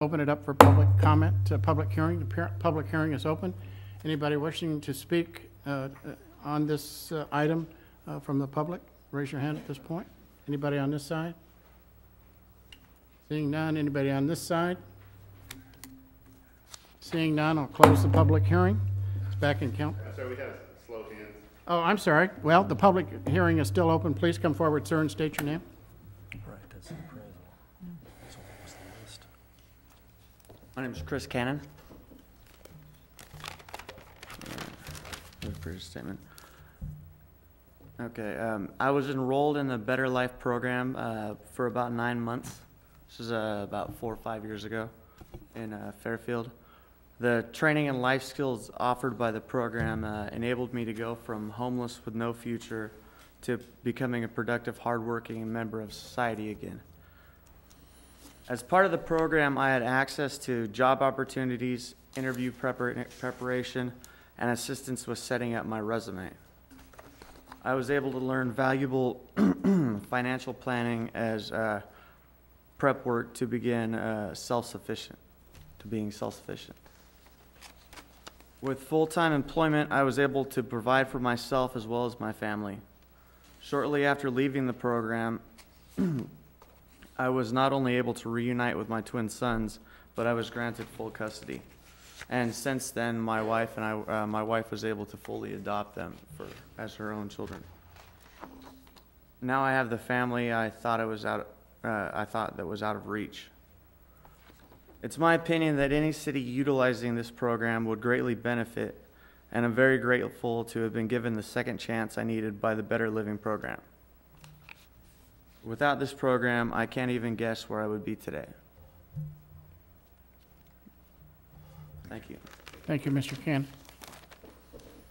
Open it up for public comment, public hearing. The public hearing is open. Anybody wishing to speak on this item from the public, raise your hand at this point. Anybody on this side? Seeing none. Anybody on this side? Seeing none, I'll close the public hearing. It's back in count. Sorry, we had slow hands. Oh, I'm sorry. Well, the public hearing is still open. Please come forward, sir, and state your name. Right, that's the appraisal. So what was the list? My name is Chris Cannon. For his statement. Okay, I was enrolled in the Better Life program for about 9 months. This is about 4 or 5 years ago in Fairfield. The training and life skills offered by the program enabled me to go from homeless with no future to becoming a productive, hardworking member of society again. As part of the program, I had access to job opportunities, interview preparation, and assistance with setting up my resume. I was able to learn valuable financial planning as prep work to begin being self-sufficient. With full-time employment, I was able to provide for myself as well as my family. Shortly after leaving the program, I was not only able to reunite with my twin sons, but I was granted full custody. And since then, my wife was able to fully adopt them as her own children. Now I have the family I thought that was out of reach. It's my opinion that any city utilizing this program would greatly benefit, and I'm very grateful to have been given the second chance I needed by the Better Living program. Without this program, I can't even guess where I would be today. Thank you. Thank you, Mr. Cannon.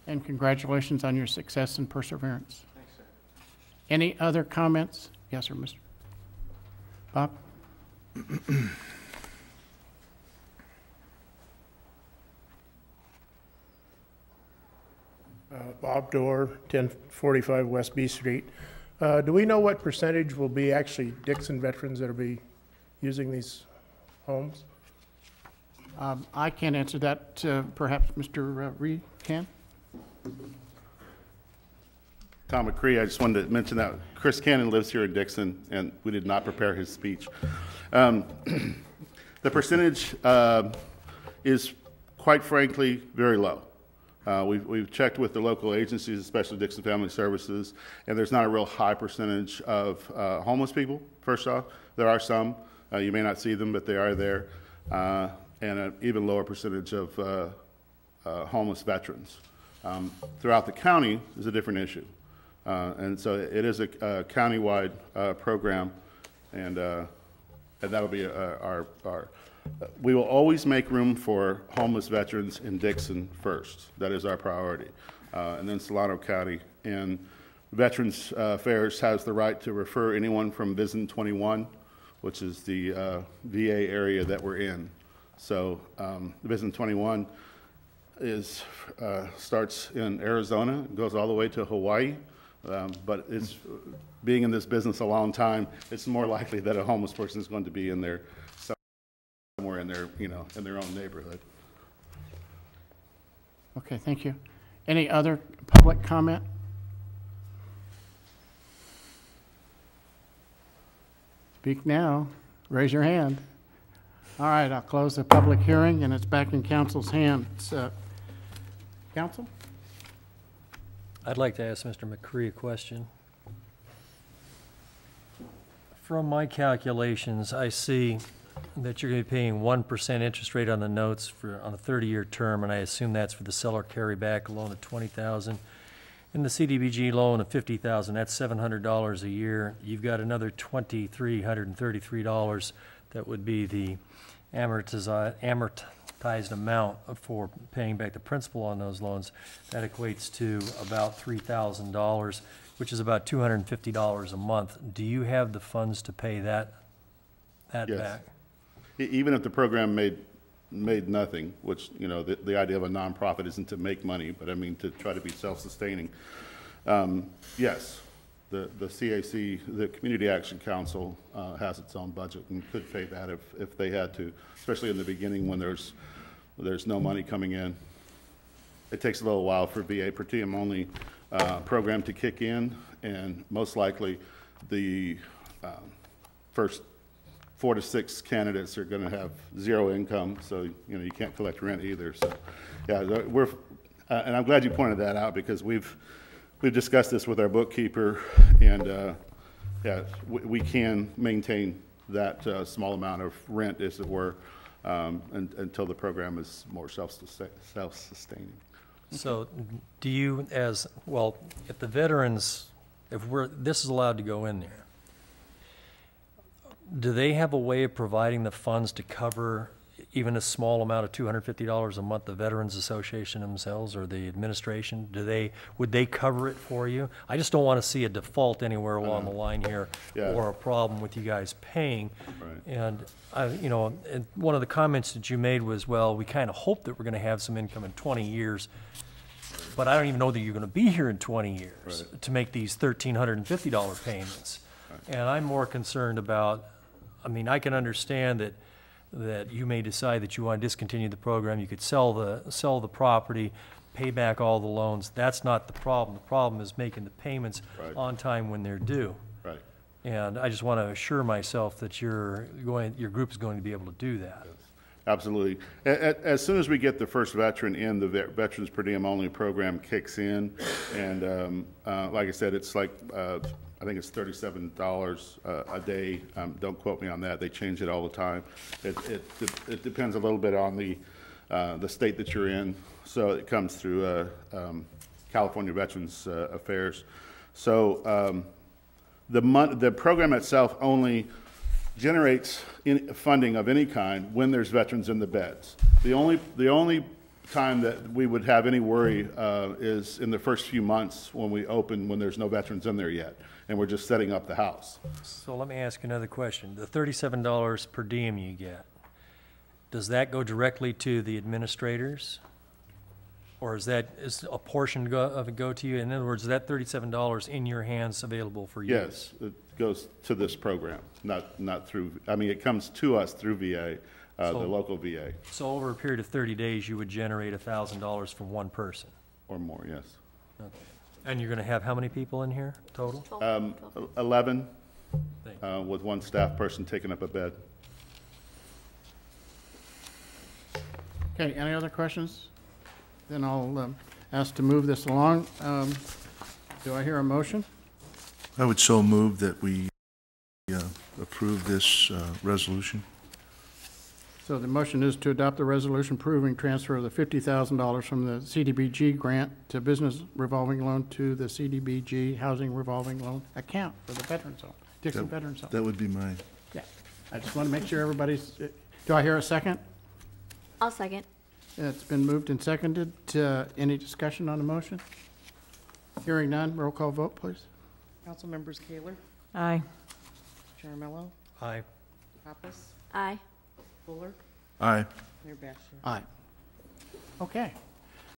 And congratulations on your success and perseverance. Thanks, sir. Any other comments? Yes, sir, Mr. Bob? Bob Dorr, 1045 West B Street. Do we know what percentage will be actually Dixon veterans that will be using these homes? I can't answer that. Perhaps Mr. Reed can? Tom McCree, I just wanted to mention that Chris Cannon lives here in Dixon, and we did not prepare his speech. The percentage is, quite frankly, very low. We've checked with the local agencies, especially Dixon Family Services, and there's not a real high percentage of homeless people, first off. There are some. You may not see them, but they are there. And an even lower percentage of homeless veterans. Throughout the county is a different issue. And so it is a county-wide program, and that'll be we will always make room for homeless veterans in Dixon first. That is our priority. And then Solano County. And Veterans Affairs has the right to refer anyone from VISN 21, which is the VA area that we're in. So VISN 21 starts in Arizona, goes all the way to Hawaii. But it's being in this business a long time, it's more likely that a homeless person is going to be in there somewhere in their, in their own neighborhood. Okay, thank you. Any other public comment? Speak now. Raise your hand. All right, I'll close the public hearing, and it's back in council's hands. Council? I'd like to ask Mr. McCree a question. From my calculations, I see that you're going to be paying 1% interest rate on the notes on a 30-year term, and I assume that's for the seller carryback loan of $20,000, and the CDBG loan of $50,000. That's $700 a year. You've got another $2,333 that would be the amortized amount for paying back the principal on those loans. That equates to about $3,000, which is about $250 a month. Do you have the funds to pay that Yes. back? Even if the program made nothing, which, the idea of a nonprofit isn't to make money, but I mean to try to be self-sustaining. Yes, the CAC, the Community Action Council, has its own budget and could pay that if they had to, especially in the beginning when there's no money coming in. It takes a little while for VA per diem only program to kick in, and most likely the first 4 to 6 candidates are going to have 0 income, so you can't collect rent either. So, yeah, and I'm glad you pointed that out, because we've discussed this with our bookkeeper, and yeah, we can maintain that small amount of rent, as it were, until the program is more self-sustaining. So do you, as, well, if the veterans, this is allowed to go in there, do they have a way of providing the funds to cover even a small amount of $250 a month, the Veterans Association themselves or the administration? Would they cover it for you? I just don't want to see a default anywhere along the line here, Yeah. or a problem with you guys paying. Right. And and one of the comments that you made was, well, we kind of hope that we're going to have some income in 20 years, but I don't even know that you're going to be here in 20 years Right. to make these $1,350 payments. And I'm more concerned about, I can understand that you may decide that you want to discontinue the program. You could sell the property, pay back all the loans. That's not the problem. The problem is making the payments Right. on time when they're due. Right. And I just want to assure myself that your group is going to be able to do that. Absolutely. As soon as we get the first veteran in, the Veterans Per Diem Only program kicks in, and like I said, it's like I think it's $37 a day. Don't quote me on that. They change it all the time. It depends a little bit on the state that you're in. So it comes through California Veterans Affairs. So the program itself only generates funding of any kind when there's veterans in the beds. The only time that we would have any worry is in the first few months when we open, when there's no veterans in there yet, and we're just setting up the house. So let me ask you another question. The $37 per diem you get, does that go directly to the administrators? Or is a portion of it go to you? In other words, is that $37 in your hands available for use? Yes, it goes to this program, not through, it comes to us through VA, the local VA, So over a period of 30 days, you would generate $1,000 from one person? or more, yes. Okay. And you're going to have how many people in here total? 11, Thank you. with one staff person taking up a bed. Okay, any other questions? Then I'll ask to move this along. Do I hear a motion? I would so move that we approve this resolution. So the motion is to adopt the resolution approving transfer of the $50,000 from the CDBG grant to business revolving loan to the CDBG housing revolving loan account for the Veterans Home, Dixon Veterans Home. That would be mine. Yeah, I just want to make sure everybody's, do I hear a second? I'll second. It's been moved and seconded. Any discussion on the motion? Hearing none, roll call vote, please. Council members Kaler, Aye. Charamello, Aye. Pappas, Aye. Fuller, Aye. Mayor Bashir. Aye. Okay,